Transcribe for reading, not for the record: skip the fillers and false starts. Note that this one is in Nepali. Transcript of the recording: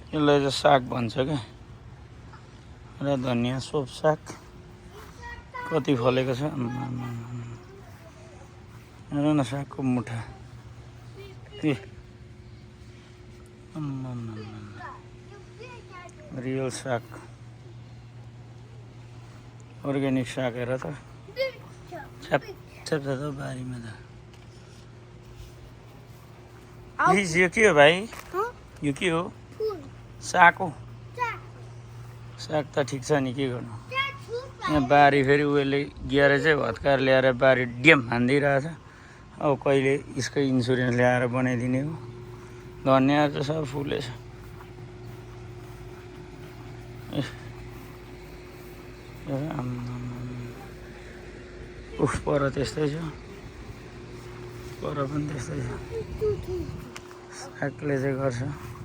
यसलाई चाहिँ साग भन्छ क्या र धनियाँ सोप साग कति फलेको छ हेर न सागको मुठा के रियल साग अर्ग्यानिक साग हेर त छ्याप छ्याप छ त बारीमा त यो के हो भाइ यो के हो साग हो साग त ठिक छ नि के गर्नु यहाँ बारी फेरि उयोले गिएर चाहिँ भत्काएर ल्याएर बारी ड्याम हानिदिइरहेछ अब कहिले यसको इन्सुरेन्स ल्याएर बनाइदिने हो धनियाँ चाहिँ सब फुलेछ उफ पर त्यस्तै छ पर पनि त्यस्तै छ सागले चाहिँ गर्छ